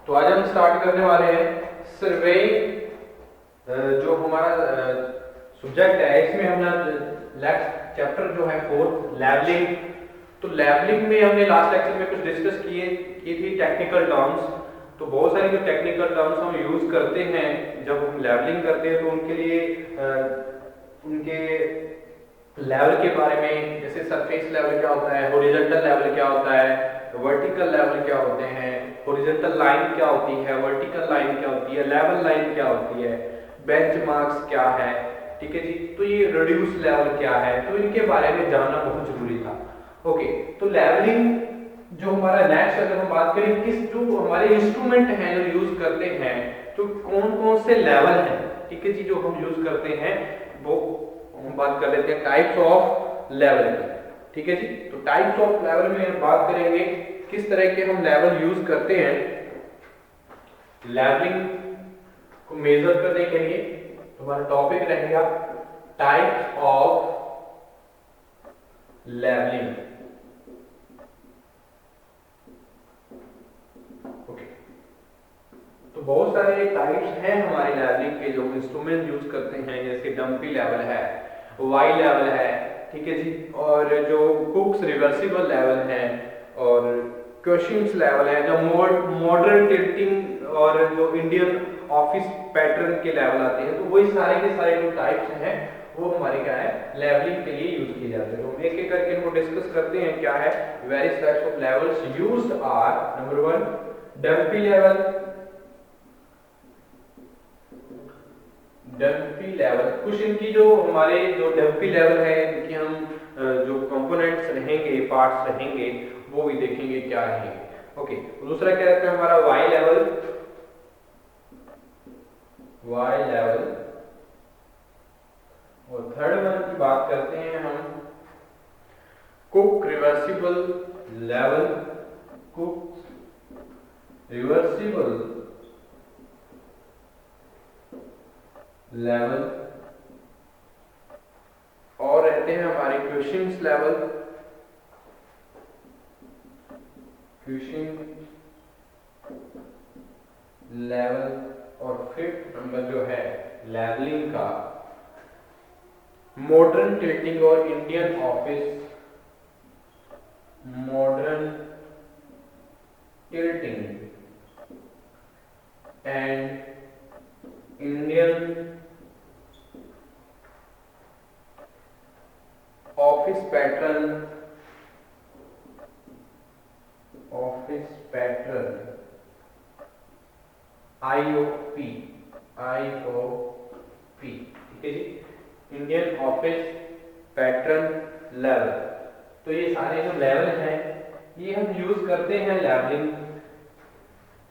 तो आज हम स्टार्ट करने वाले हैं सर्वेइंग। जो हमारा सब्जेक्ट है इसमें हमने नेक्स्ट चैप्टर जो है फोर्थ लेवलिंग। तो लेवलिंग में हमने लास्ट लेक्चर में कुछ डिस्कस की थी टेक्निकल टर्म्स। तो बहुत सारी जो टेक्निकल टर्म्स हम यूज करते हैं जब हम लेवलिंग करते हैं तो उनके लिए उनके लेवल के बारे में, जैसे सरफेस लेवल क्या होता है, हॉरिजॉन्टल लेवल क्या होता है, वर्टिकल लेवल क्या होते हैं, हॉरिजॉन्टल लाइन क्या होती है, वर्टिकल लाइन क्या होती है, लेवल लाइन क्या होती है, बेंचमार्क्स क्या है, ठीक है जी। तो ये रिड्यूस लेवल क्या है, तो इनके बारे में जानना बहुत जरूरी था। ओके, तो लेवलिंग जो हमारा नेक्स्ट, अगर हम बात करें किस जो हमारे इंस्ट्रूमेंट हैं जो यूज करते हैं, तो कौन कौन से लेवल हैं, ठीक है जी, जो हम यूज करते हैं वो हम बात कर लेते हैं टाइप्स ऑफ लेवल की। ठीक है जी, तो टाइप्स ऑफ लेवल में हम बात करेंगे किस तरह के हम लेवल यूज करते हैं लेवलिंग को मेजर करने के लिए। तो हमारा टॉपिक रहेगा टाइप्स ऑफ लेवलिंग। ओके, तो बहुत सारे टाइप्स हैं हमारे लेवलिंग के जो इंस्ट्रूमेंट यूज करते हैं, जैसे डंपी लेवल है, वाई लेवल है, ठीक है जी, और जो कुक्स रिवर्सिबल लेवल है, और क्वेश्चंस लेवल है, जो मॉडर्न टिल्टिंग और जो इंडियन ऑफिस पैटर्न के लेवल आते हैं। तो वही सारे के सारे जो टाइप्स हैं वो हमारे क्या है लेवलिंग के लिए यूज किए जाते हैं। तो हम एक एक करके इनको डिस्कस करते हैं क्या है। Various types of levels used are, number 1 dumpy level. Dumpy level, कुछ इनकी जो हमारे जो डंपी लेवल है इनकी हम जो कंपोनेंट्स रहेंगे, पार्ट्स रहेंगे, वो भी देखेंगे क्या रहेंगे। ओके, दूसरा क्या रहता है हमारा वाई लेवल। वाई लेवल, और थर्ड वन की बात करते हैं हम cook reversible level. Cook reversible level, और रहते हैं हमारे क्वेश्चंस लेवल। क्वेश्चन लेवल, और फिफ्थ नंबर जो है लेवलिंग का मॉडर्न टिल्टिंग और Indian office. Modern tilting and Indian office pattern. Office pattern IOP, IOP, ठीक है जी, इंडियन ऑफिस पैटर्न लेवल। तो ये सारे जो लेवल हैं ये हम यूज करते हैं लेवलिंग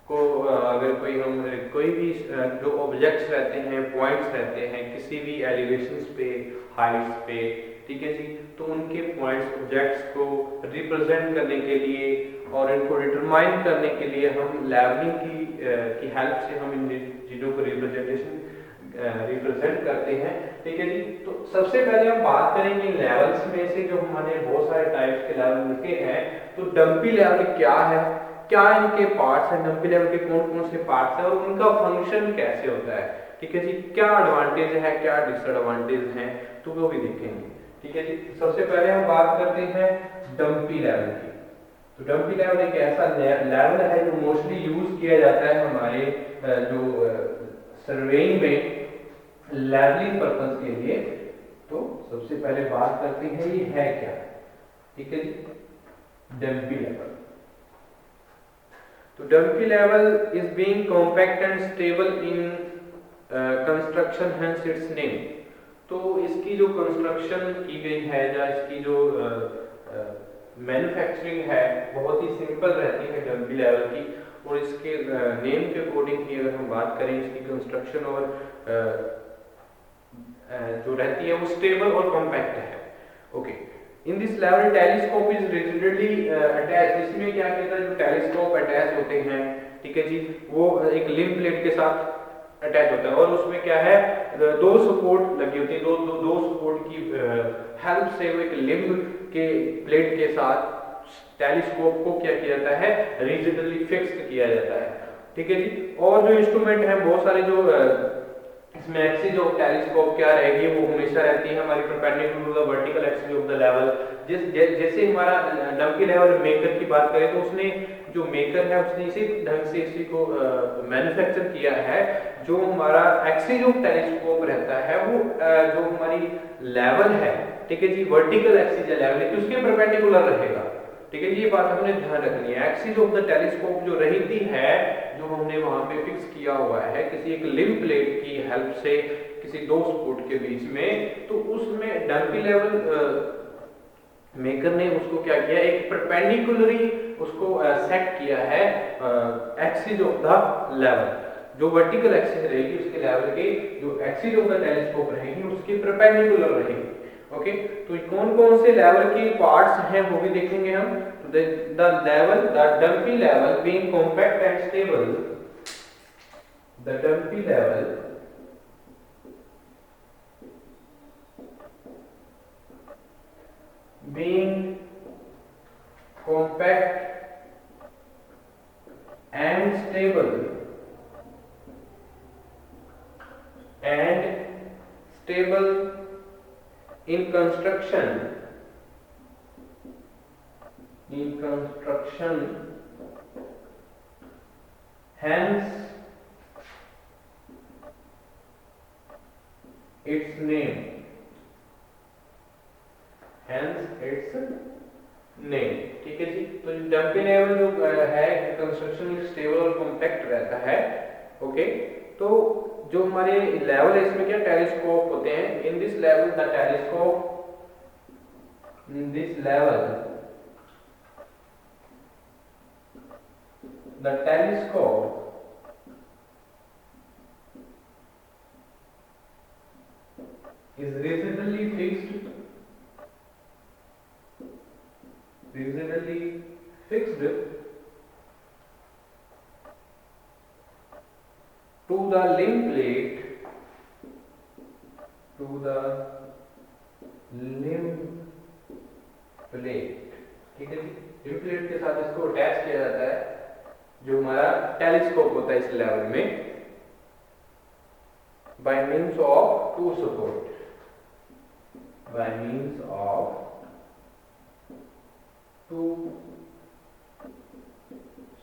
को। अगर कोई भी जो ऑब्जेक्ट्स रहते हैं, पॉइंट्स रहते हैं किसी भी एलिवेशंस पे, हाइट्स पे, ठीक है जी, तो उनके पॉइंट्स, ऑब्जेक्ट्स को रिप्रेजेंट करने के लिए और इनको डिटरमाइन करने के लिए हम लेवलिंग की हेल्प से हम इन चीज़ों को रिप्रेजेंट करते हैं। ठीक है जी, तो सबसे पहले हम बात करेंगे लेवल्स में से जो हमारे बहुत सारे टाइप्स के लेवल लिखे हैं। तो डंपी लेवल क्या है, क्या इनके पार्ट्स हैं, डंपी लेवल के कौन कौन से पार्ट्स हैं और उनका फंक्शन कैसे होता है, ठीक है जी, क्या एडवांटेज है, क्या डिसएडवांटेज हैं, तो वो भी देखेंगे। ठीक है जी, सबसे पहले हम बात करते हैं डंपी लेवल की। तो डंपी लेवल एक ऐसा लेवल है जो मोस्टली यूज किया जाता है हमारे जो सर्वेइंग में लेवलिंग पर्पस के लिए। तो सबसे पहले बात करते हैं ये है क्या, ठीक है जी, डंपी लेवल। तो dumpy level is being compact and stable in construction, hence it's name. तो इसकी जो कंस्ट्रक्शन की गई है या इसकी जो मैन्युफैक्चरिंग है बहुत ही सिंपल रहती है डंपी लेवल की, और इसके नेम के अकॉर्डिंग ही अगर हम बात करें इसकी कंस्ट्रक्शन और जो रहती है वो स्टेबल और कॉम्पैक्ट है। Okay, in this level telescope is rigidly attach. इसमें क्या कहता है, जो टेलीस्कोप अटैच होते हैं, ठीक है जी, वो एक लिंक प्लेट के साथ अटैच होता है, और उसमें क्या है दो सपोर्ट लगी होती है, दो सपोर्ट की हेल्प से वो एक लिंब के प्लेट के साथ टेलीस्कोप को क्या किया जाता है, रिजिडली फिक्स्ड किया जाता है। ठीक है जी। और जो इंस्ट्रूमेंट है बहुत सारे जो इसमें एक्सिस ऑफ टेलीस्कोप क्या रहेगी, वो हमेशा रहती है हमारी perpendicular to the vertical axis of the level. जैसे हमारा डंकी लेवल मेकर की बात करें तो उसने जो मेकर है उसने इसी ढंग से इसी को मैन्युफैक्चर किया है। जो हमारा एक्सिस ऑफ टेलीस्कोप रहता है वो जो हमारी लेवल है, ठीक है जी, वर्टिकल एक्सिस या लेवल है उसके परपेंडिकुलर रहेगा। ठीक है, ये बात हमने ध्यान रखनी है। एक्सिस ऑफ द टेलीस्कोप जो रहती है, जो हमने वहां पे फिक्स किया हुआ है किसी एक लिंब प्लेट की हेल्प से किसी दो स्पोर्ट के बीच में, तो उसमें डंकी लेवल मेकर ने उसको क्या किया, एक परपेंडिकुलरी उसको सेट किया है एक्सिस ऑफ द लेवल। जो वर्टिकल एक्सिस रहेगी उसके लेवल के, जो एक्सिस ऑफ द टेलीस्कोप रहेगी उसके परपेंडिकुलर रहेगी। ओके, तो कौन कौन से लेवल के पार्ट्स हैं वो भी देखेंगे हम। The level, the dumpy level being compact and stable, the dumpy level being compact and stable in construction, hence its name, ठीक है जी। तो डंकी लेवल जो है कंस्ट्रक्शन स्टेबल और कॉम्पैक्ट रहता है। ओके, तो जो हमारे लेवल है इसमें क्या टेलीस्कोप होते हैं। In this level the telescope, in this level the telescope is rigidly fixed to the limb plate, ठीक है जी। लिंब प्लेट के साथ इसको अटैच किया जाता है, जो हमारा टेलीस्कोप होता है इस लेवल में, by means of two support, by means of two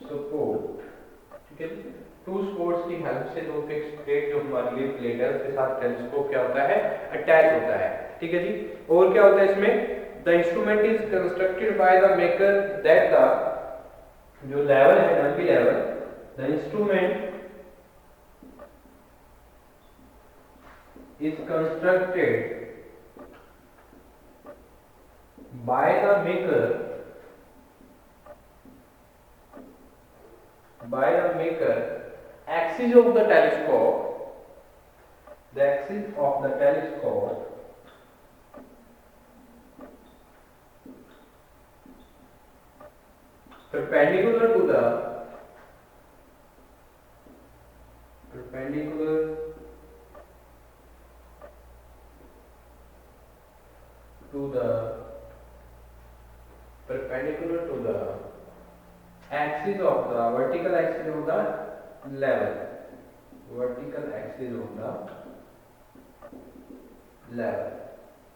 support, ठीक है। टू सपोर्ट्स की हेल्प से दो फिक्स प्लेट जो हमारी लिंब प्लेट है उसके साथ टेलीस्कोप क्या होता है, अटैच होता है। ठीक है जी। और क्या होता है इसमें, the instrument is constructed by the maker that the, जो लेवल है dumpy level, the instrument is constructed by the maker, axis of the telescope, the axis of the telescope perpendicular to the axis of the vertical axis of the level,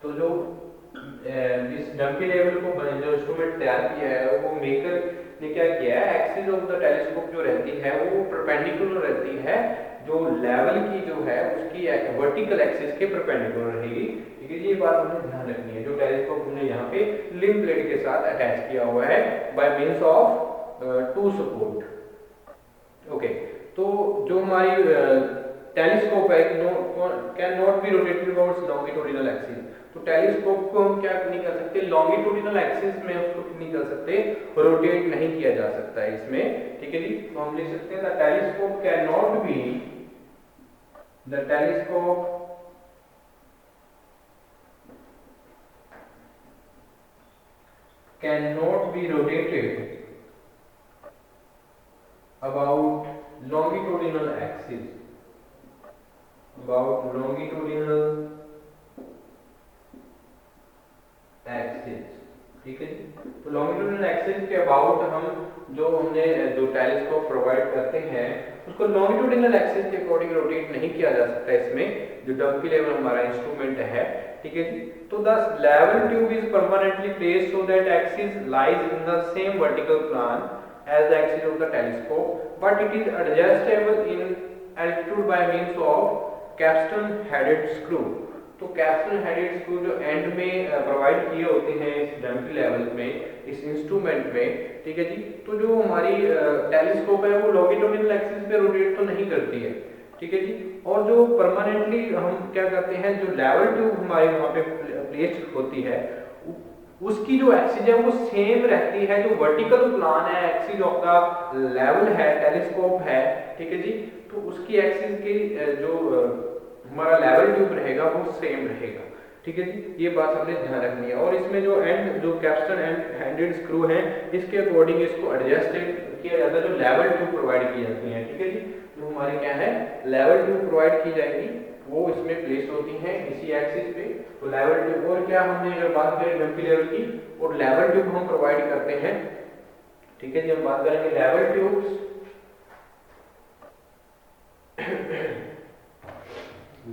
तो जो इस Dunki level को जो instrument तैयार किया है वो maker ने क्या किया है, एक्सिस ऑफ द टेलीस्कोप जो रहती है वो परपेंडिकुलर रहती है, जो लेवल की जो है उसकी वर्टिकल एक्सिस के परपेंडिकुलर रहेगी। ठीक है, ये बात हमें ध्यान रखनी है। जो टेलीस्कोप हमने यहाँ पे लिंब प्लेट के साथ अटैच किया हुआ है by means of to support. Okay, तो जो हमारी टेलीस्कोप है can not be rotated about longitudinal axis, तो टेलीस्कोप को हम क्या नहीं कर सकते, लॉन्गिट्यूडिनल एक्सिस में उसको नहीं कर सकते, रोटेट नहीं किया जा सकता है इसमें। ठीक है जी, तो हम लिख सकते हैं the telescope can not B, the telescope can not be rotated about longitudinal axis, ठीक है जी। तो लॉन्गिट्यूडिनल एक्सिस के अबाउट हम जो टेलीस्कोप प्रोवाइड करते हैं उसको लॉन्गिट्यूडिनल एक्सिस के अकॉर्डिंग रोटेट नहीं किया जा सकता इसमें, जो डंपी लेवल हमारा इंस्ट्रूमेंट है, ठीक है जी। तो the level tube is permanently placed so that axis lies in the same vertical plan as the axis of the telescope, but it is adjustable in altitude by means of capstan headed screw। तो Capstan headed screw जो and में provide किए होते हैं इस dumpy level में, इस instrument में, ठीक है जी। तो जो हमारी टेलीस्कोप है वो लॉन्गिट्यूडिनल एक्सिस पे रोटेट तो नहीं करती है, ठीक है जी। और जो परमानेंटली हम क्या करते हैं, जो लेवल ट्यूब हमारी वहाँ पे प्लेस होती है उसकी जो एक्सिस है वो सेम रहती है, जो वर्टिकल प्लान है, एक्सिस ऑफ द लेवल है, टेलीस्कोप है, ठीक है जी। तो उसकी एक्सिस की जो हमारा लेवल ट्यूब रहेगा वो सेम रहेगा, ठीक है जी। ये बात हमने ध्यान रखनी है। और इसमें जो कैप्स्टन हैंडेड स्क्रू है इसके अकॉर्डिंग इसको एडजस्ट किया जाता है, जो लेवल ट्यूब प्रोवाइड की जाती है, ठीक है जी। जो हमारी क्या है लेवल ट्यूब प्रोवाइड की जाएगी वो इसमें प्लेस होती हैं इसी एक्सिस पे। तो लेवल ट्यूब, और क्या हमने अगर बात करें डंपी लेवल की, और लेवल ट्यूब हम प्रोवाइड करते हैं, ठीक है जी। हम बात करेंगे level tubes.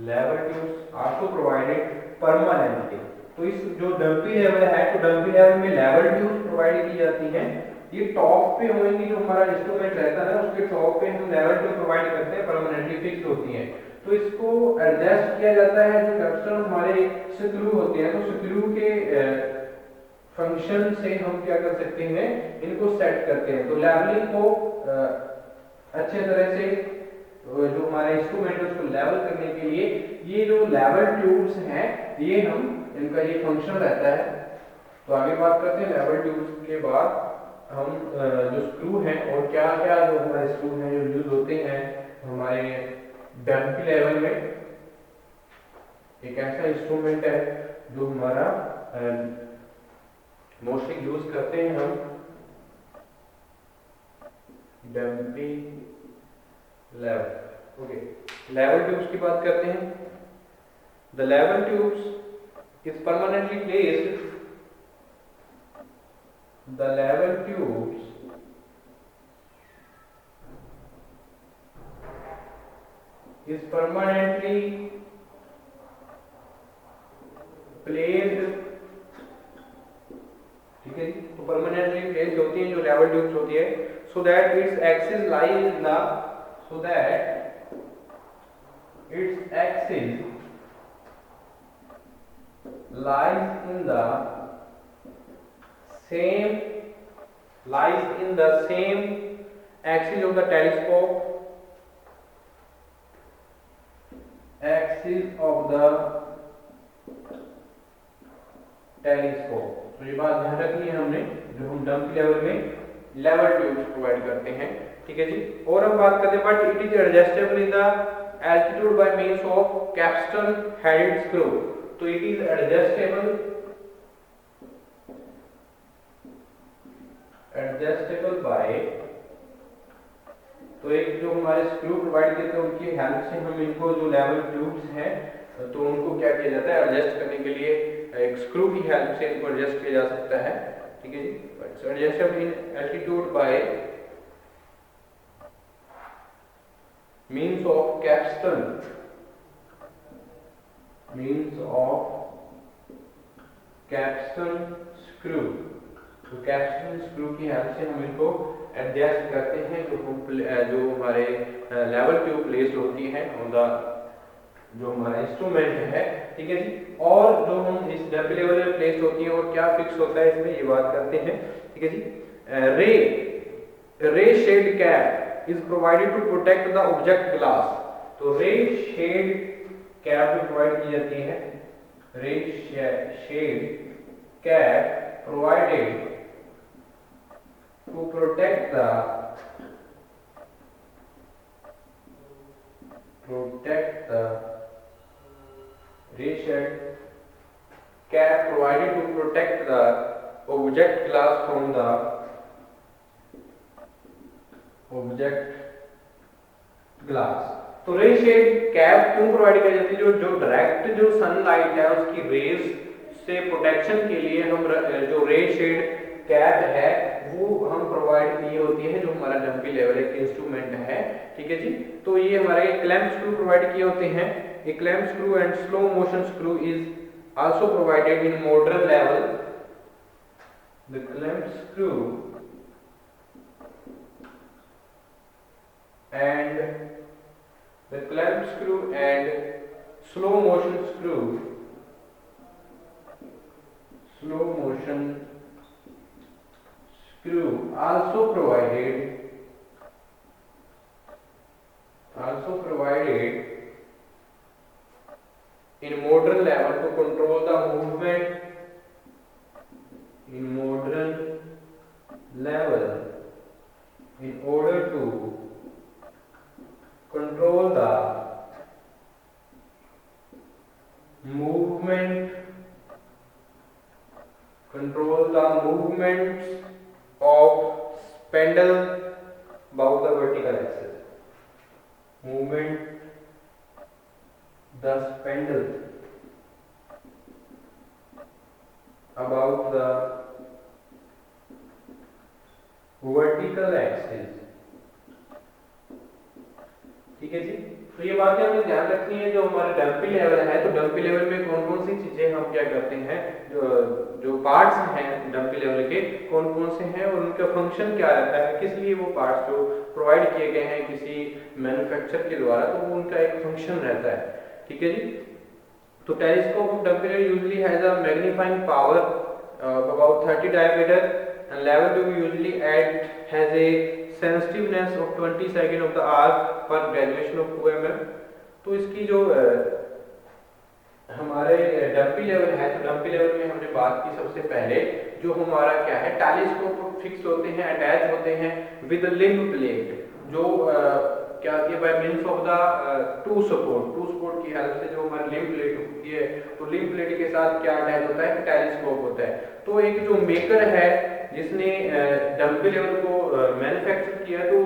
Level tubes also provided permanently. तो इस जो डंपी लेवल है, तो डंपी लेवल में लेवल ट्यूब्स प्रोवाइड की जाती हैं। ये टॉप पे होंगी, जो हमारा इंस्ट्रूमेंट रहता है उसके टॉप पे हम लेवल ट्यूब प्रोवाइड करते हैं, परमानेंटली फिक्स होती हैं। तो इसको एडजस्ट किया जाता है, जो कैप्स्टन हमारे स्क्रू होते हैं, तो स्क्रू के फंक्शन से हम क्या कर सकते हैं, इनको सेट करते हैं। तो लेवलिंग को अच्छे तरह से जो हमारा इंस्ट्रूमेंट है उसको लेवल करने के लिए ये जो लेवल ट्यूब्स हैं ये हम इनका ये फंक्शन रहता है। तो आगे बात करते हैं लेवल ट्यूब्स के बाद हम जो स्क्रू हैं और क्या क्या जो हमारे स्क्रू हैं जो यूज होते हैं हमारे डंपी लेवल में। एक ऐसा इंस्ट्रूमेंट है जो हमारा मोस्टली यूज करते हैं हम dumpy level. Okay, level tubes की बात करते हैं। The level tubes is permanently placed, the level tubes is permanently placed, ठीक है। तो परमानेंटली प्लेस्ड होती है जो लेवल ट्यूब्स होती है, so that its axis lies in the so that its axis lies in the same axis of the telescope, axis of the telescope। तो ये बात ध्यान रखनी है हमने, जो हम डंपी लेवल में लेवल ट्यूब्स प्रोवाइड करते हैं, ठीक है जी। और हम बात करते हैं but it is adjustable in the altitude bye means of Capstan headed screw. तो इट इज एडजस्टेबल बाय, तो एक जो हमारे स्क्रू प्रोवाइड करते हैं उनकी हेल्प से हम इनको जो लेवल ट्यूब्स हैं तो उनको क्या किया जाता है एडजस्ट करने के लिए एक स्क्रू की हेल्प से इनको एडजस्ट किया जा सकता है, ठीक है जी। Adjustable in altitude by means of capstan screw। तो कैप्स्टन स्क्रू की हेल्प से हम इनको एडजस्ट करते हैं, जो हमारे लेवल ट्यूब प्लेस्ड होती है ऑन द जो हमारा इंस्ट्रूमेंट है, ठीक है जी। और जो हम इस डंपी लेवल में प्लेस्ड होती है और क्या फिक्स होता है इसमें ये बात करते हैं, ठीक है जी। Ray shade cap is provided to protect the object glass। तो रे शेड कैप भी प्रोवाइड की जाती है, ray shade cap provided to protect the ray shed cap provided to protect the object glass from the object glass. तो रे shade cap क्यों provide की जाती है, जो डायरेक्ट जो सनलाइट है उसकी रेज से प्रोटेक्शन के लिए हम जो रे शेड कैप है वो हम प्रोवाइड की होती है, जो हमारा डंपी लेवल एक इंस्ट्रूमेंट है, ठीक है जी। तो ये हमारे क्लैंप स्क्रू प्रोवाइड किए होते हैं। A clamp screw and slow motion screw is also provided in modern level. The clamp screw and the clamp screw and slow motion screw also provided in modern level to control the movement in modern level in order to control the movements of spindle about the vertical axis. The spindle about the vertical axis, ठीक है जी। तो ये बातें हमें ध्यान रखनी है। जो हमारे डंपी लेवल है, तो डंपी लेवल में कौन कौन सी चीजें हम क्या करते हैं, जो पार्ट्स हैं डंपी लेवल के कौन कौन से हैं और उनका फंक्शन क्या रहता है, किस लिए वो पार्ट्स जो प्रोवाइड किए गए हैं किसी मैन्युफैक्चर के द्वारा, तो वो उनका एक फंक्शन रहता है, ठीक है जी। तो telescope of dumpy level usually has a magnifying power about 30 diameter and level tube usually has a sensitiveness of 20 second of the arc per graduation of 2 mm। तो इसकी जो हमारे डंपी लेवल है, तो डंपी लेवल में हमने बात की सबसे पहले जो हमारा क्या है, टेलीस्कोप फिक्स होते हैं, अटैच होते हैं विद लिंब प्लेट, जो क्या होती है by means of the two support की हेल्प से जो हमारी लिंब प्लेट होती है, तो लिंब प्लेट के साथ क्या अटैच होता है, टेलीस्कोप होता है। तो एक जो मेकर है जिसने डंपी लेवल को मैन्युफैक्चर किया, तो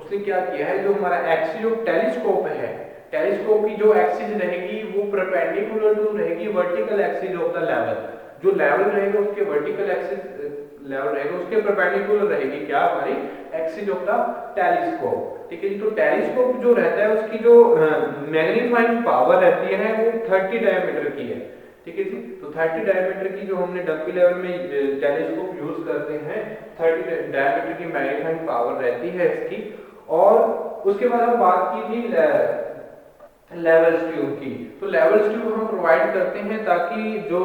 उसने क्या किया है, जो हमारा एक्सिस ऑफ टेलीस्कोप है, टेलीस्कोप की जो एक्सिस रहेगी वो परपेंडिकुलर टू रहेगी vertical axis of the level. जो लेवल रहेगा उसके वर्टिकल एक्सिस लेवल रहेगा उसके परपेंडिकुलर रहेगी क्या, हमारी एक्सिस ऑफ द टेलीस्कोप, ठीक है जी। तो टेलीस्कोप जो रहता है उसकी जो मैग्नीफाइंग पावर रहती है वो 30 डायमीटर की है, ठीक है जी। तो 30 डायमीटर की जो हमने डंपी लेवल में टेलीस्कोप यूज करते हैं, 30 डायमीटर की मैग्नीफाइंग पावर रहती है इसकी। और उसके बाद हम बात की थी लेवल ट्यूब की। तो लेवल ट्यूब हम प्रोवाइड करते हैं ताकि जो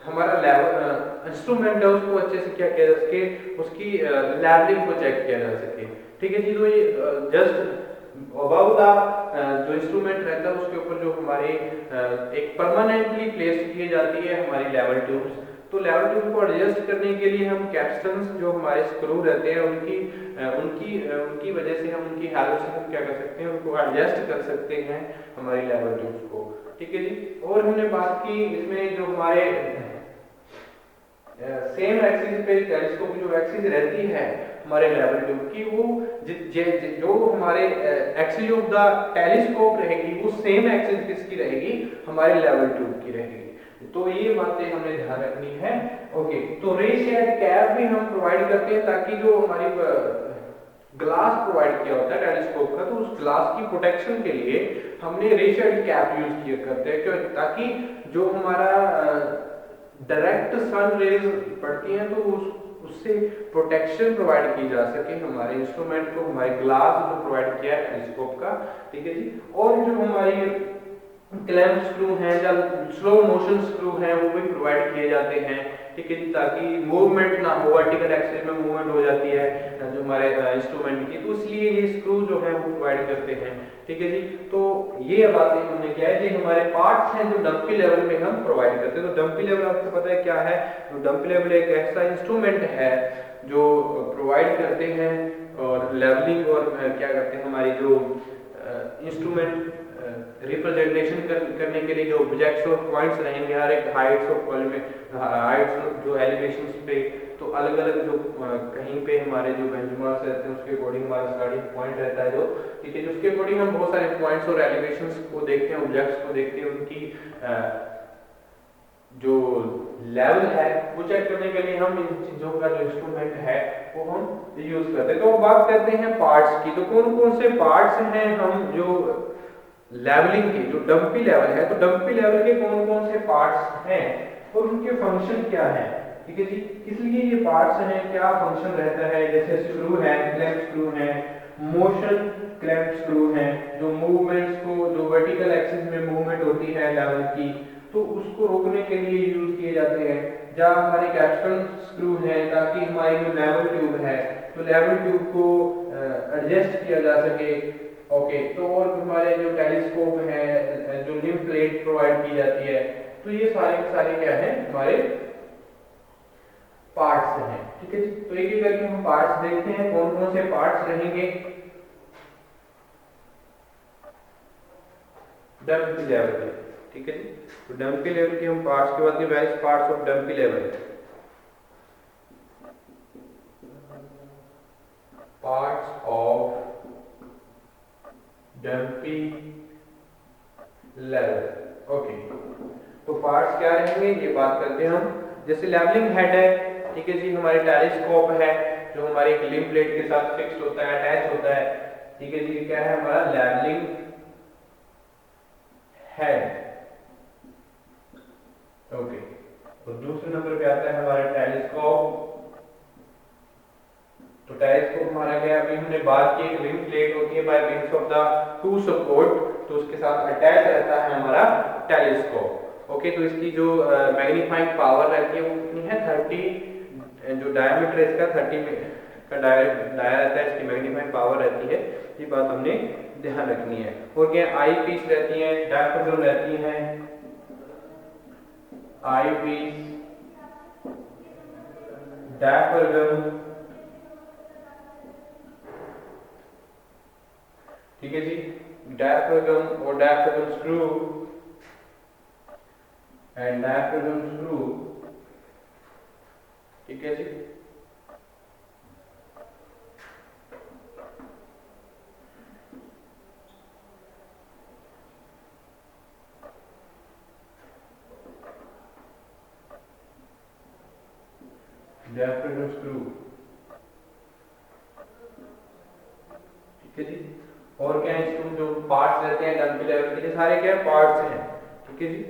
हमारा लेवल इंस्ट्रूमेंट है उसको अच्छे से क्या किया जा सके, उसकी लेवलिंग को चेक किया जा सके, ठीक है जी। तो ये जस्ट अबाउट द जो इंस्ट्रूमेंट रहता है उसके ऊपर जो हमारी एक परमानेंटली प्लेस की जाती है हमारी लेवल ट्यूब्स। तो लेवल ट्यूब को एडजस्ट करने के लिए हम कैप्स्टन्स जो हमारे स्क्रू रहते हैं उनकी वजह से हम उनकी हेल्प से हम क्या कर सकते हैं, उनको एडजस्ट कर सकते हैं हमारी लेवल ट्यूब्स को, ठीक है जी। और हमने बात की इसमें जो हमारे सेम एक्सिस पे टेलीस्कोप की जो एक्सिस रहती है हमारे लेवल ट्यूब की, वो जो हमारे एक्सिस ऑफ द टेलीस्कोप रहेगी वो सेम एक्सिस किसकी रहेगी, हमारे लेवल ट्यूब की रहेगी। तो ये बातें हमें ध्यान रखनी है। ओके, तो रे शेड कैप भी हम प्रोवाइड करते हैं ताकि जो हमारी ग्लास प्रोवाइड किया होता है टेलीस्कोप का, तो उस ग्लास की प्रोटेक्शन के लिए हमने रे शेड कैप यूज किया करते हैं, क्यों, ताकि जो हमारा डायरेक्ट सन रेज पड़ती हैं तो उससे प्रोटेक्शन प्रोवाइड की जा सके हमारे इंस्ट्रूमेंट को, हमारे ग्लास जो प्रोवाइड किया है टेलीस्कोप का, ठीक है जी। और जो हमारी क्लैंप स्क्रू हैं या स्लो मोशन स्क्रू हैं वो भी प्रोवाइड किए जाते हैं, ठीक है जी, ताकि मूवमेंट ना हो, वर्टिकल एक्सिस में मूवमेंट हो जाती है जो हमारे इंस्ट्रूमेंट की, तो इसलिए ये स्क्रू जो है वो प्रोवाइड करते हैं, ठीक है जी। तो ये बातें हमने क्या है, ये हमारे पार्ट्स हैं जो डंपी लेवल में हम प्रोवाइड करते हैं। तो डंपी लेवल आपको पता है क्या है, तो डंपी लेवल एक ऐसा इंस्ट्रूमेंट है जो प्रोवाइड करते हैं और लेवलिंग और क्या करते हैं हमारी जो इंस्ट्रूमेंट रिप्रेजेंटेशन करने के लिए जो ऑब्जेक्ट्स और पॉइंट्स रहेंगे हर एक हाइट्स और कॉलम में, हाइट्स जो एलिवेशंस पे, तो अलग अलग जो कहीं पे हमारे जो बेंचमार्क्स रहते हैं उसके अकॉर्डिंग हमारा स्टार्टिंग पॉइंट रहता है जो, ठीक है, उसके अकॉर्डिंग हम बहुत सारे पॉइंट्स और एलिवेशंस को देखते हैं, ऑब्जेक्ट्स को देखते हैं, उनकी जो लेवल है वो चेक करने के लिए हम इन चीजों का जो इंस्ट्रूमेंट है वो हम यूज करते हैं। तो अब बात करते हैं पार्ट्स की। तो कौन कौन से पार्ट्स हैं हम जो लेवलिंग के, जो डंपी लेवल है, तो डंपी लेवल के कौन कौन से पार्ट्स हैं और उनके फंक्शन क्या है, ठीक है जी, किस लिए ये पार्ट्स हैं, क्या फंक्शन रहता है। जैसे स्क्रू है, क्लैंप स्क्रू है, मोशन क्लैंप स्क्रू है, जो मूवमेंट्स को, जो वर्टिकल एक्सिस में मूवमेंट होती है लेवल की, तो उसको रोकने के लिए यूज किए जाते हैं। जहाँ हमारे कैप्स्टन स्क्रू है ताकि हमारी जो लेवल ट्यूब है, तो लेवल ट्यूब को एडजस्ट किया जा सके। ओके, तो और हमारे जो टेलीस्कोप है, जो लिंब प्लेट प्रोवाइड की जाती है, तो ये सारे के सारे क्या है, हमारे पार्ट्स हैं, ठीक है जी। तो एक एक करके हम पार्ट्स देखते हैं, कौन कौन से पार्ट्स रहेंगे डंपी लेवल के, ठीक है जी। तो डंपी लेवल के हम पार्ट्स के बाद के various parts of dumpy level, parts of dumpy level. Okay, तो पार्ट्स क्या रहेंगे ये बात करते हैं हम। जैसे लेवलिंग हेड है, ठीक है जी, हमारे टेलीस्कोप है जो हमारे एक लिंब प्लेट के साथ फिक्स्ड होता है, अटैच होता है, ठीक है जी, क्या है हमारा लेवलिंग हेड। ओके, तो दूसरे नंबर पे आता है हमारा टेलीस्कोप। तो टेलीस्कोप हमारा क्या है, अभी हमने बात की, एक लिंब प्लेट होती है by means of the two support, तो उसके साथ अटैच रहता है हमारा टेलीस्कोप। ओके, तो इसकी जो मैग्नीफाइंग पावर रहती है वो कितनी है, 30, जो डायमीटर इसका 30 का डाया रहता है, इसकी मैग्नीफाइंग पावर रहती है, ये बात हमने ध्यान रखनी है। और क्या आई पीस रहती है, डायफ्राम रहती है, आई पीस, डायफ्राम, ठीक है जी, डायफ्राम और diaphragm screw and diaphragm screw, ठीक है जी। डायफ्राम स्क्रू, ठीक है जी। और क्या है, इसमें जो पार्ट्स रहते हैं डंपी लेवल के, ये सारे क्या पार्ट्स हैं, ठीक है जी।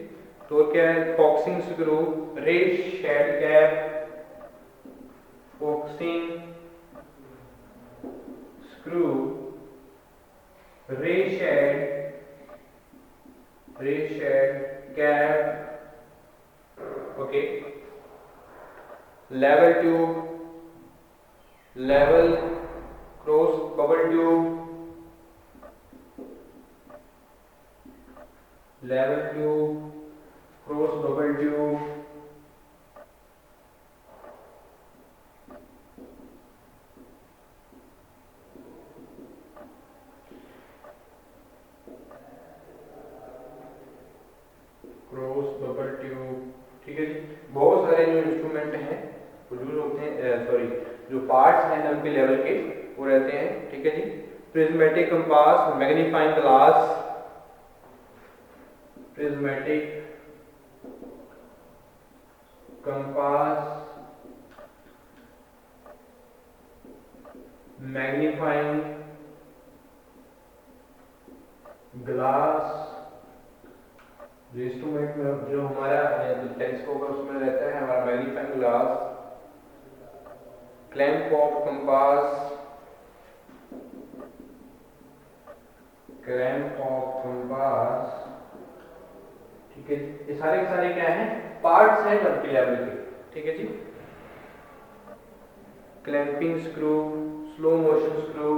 तो क्या है, focusing screw, ray shade cap, focusing screw, ray shade cap, okay, level tube, level cross bubble tube, level tube, cross bubble tube, cross bubble tube, ठीक है जी। बहुत सारे जो इंस्ट्रूमेंट हैं वो यूज होते हैं, सॉरी, जो पार्ट्स हैं डंपी लेवल के वो रहते हैं, ठीक है जी। Prismatic compass, magnifying glass, prismatic compass, magnifying glass, जो इंस्ट्रूमेंट में जो हमारा टेलीस्कोप है उसमें रहता है हमारा magnifying glass, clamp of compass, clamp of compass, ठीक है। ये सारे के सारे क्या हैं, पार्ट्स हैं डंपी लेवल के, ठीक है जी। Clamping screw, slow motion screw,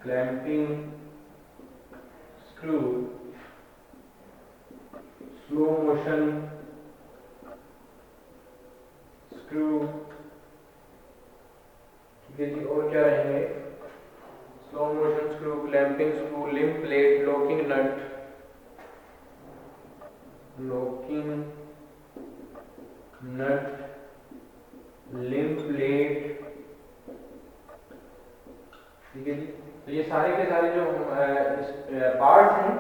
clamping screw, slow motion screw, ठीक है जी। और क्या रहेंगे, slow motion screw, clamping screw, limb plate, locking nut, limb plate, ठीक है जी। तो ये सारे के सारे जो पार्ट्स हैं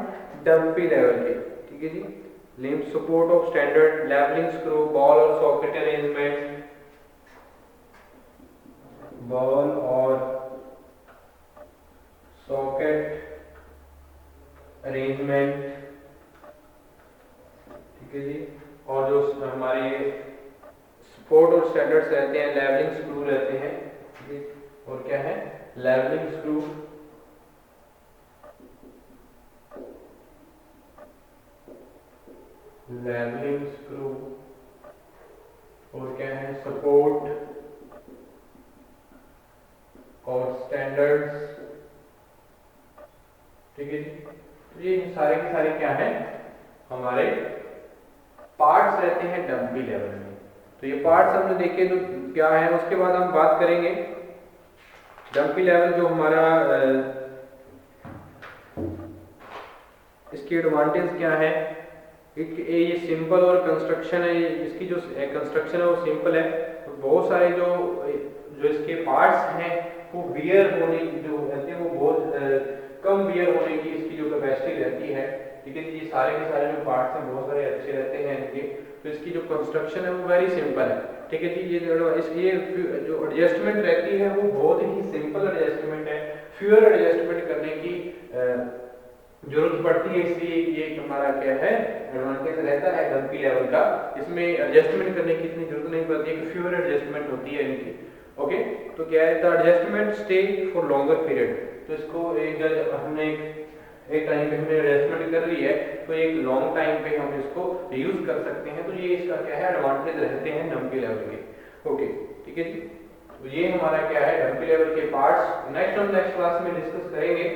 डंपी लेवल के, ठीक है। ठीक है जी। Limb support of standard levelling screw, ball और सॉकेट अरेंजमेंट, बॉल और सॉकेट अरेंजमेंट, ठीक है जी। और जो हमारे सपोर्ट और स्टैंडर्ड्स रहते हैं, लेवलिंग स्क्रू रहते हैं, ठीक है। और क्या है, लेवलिंग स्क्रू, लेवलिंग स्क्रू, और क्या है, सपोर्ट और स्टैंडर्ड्स, ठीक है जी। तो ये सारे के सारे क्या है, हमारे पार्ट्स रहते हैं डंपी लेवल में। तो ये पार्ट्स हमने देखे तो क्या है, उसके बाद हम बात करेंगे डंपी लेवल जो हमारा इसकी एडवांटेज क्या है। ये सिंपल और कंस्ट्रक्शन है, इसकी जो कंस्ट्रक्शन है वो सिंपल है। तो बहुत सारे जो जो इसके पार्ट्स हैं वो वियर होने जो रहते हैं वो बहुत कम वियर होने की इसकी जो कैपेसिटी रहती है, ठीक है। ये सारे के सारे जो पार्ट्स हैं बहुत सारे अच्छे रहते हैं इनके। तो इसकी जो कंस्ट्रक्शन है वो वेरी सिंपल है, ठीक है जी। ये जो एडजस्टमेंट रहती है वो बहुत ही सिंपल एडजस्टमेंट है, फ्यूअर एडजस्टमेंट करने की जरूरत पड़ती है, इसलिए ये हमारा क्या है, एडवांटेज रहता है डंपी लेवल का। इसमें एडजस्टमेंट करने की इतनी जरूरत नहीं पड़ती है कि फ्यूअर एडजस्टमेंट होती है इनकी। ओके, तो क्या है, the adjustment stay for longer period. तो इसको हमने एक टाइम पे हमने एडजस्टमेंट कर ली है तो एक लॉन्ग टाइम पे हम इसको यूज कर सकते हैं। तो ये इसका क्या है, एडवांटेज रहते हैं डंपी लेवल के। ओके, ठीक है जी। तो ये हमारा क्या है, डंपी लेवल के पार्ट्स। नेक्स्ट हम नेक्स्ट क्लास में डिस्कस करेंगे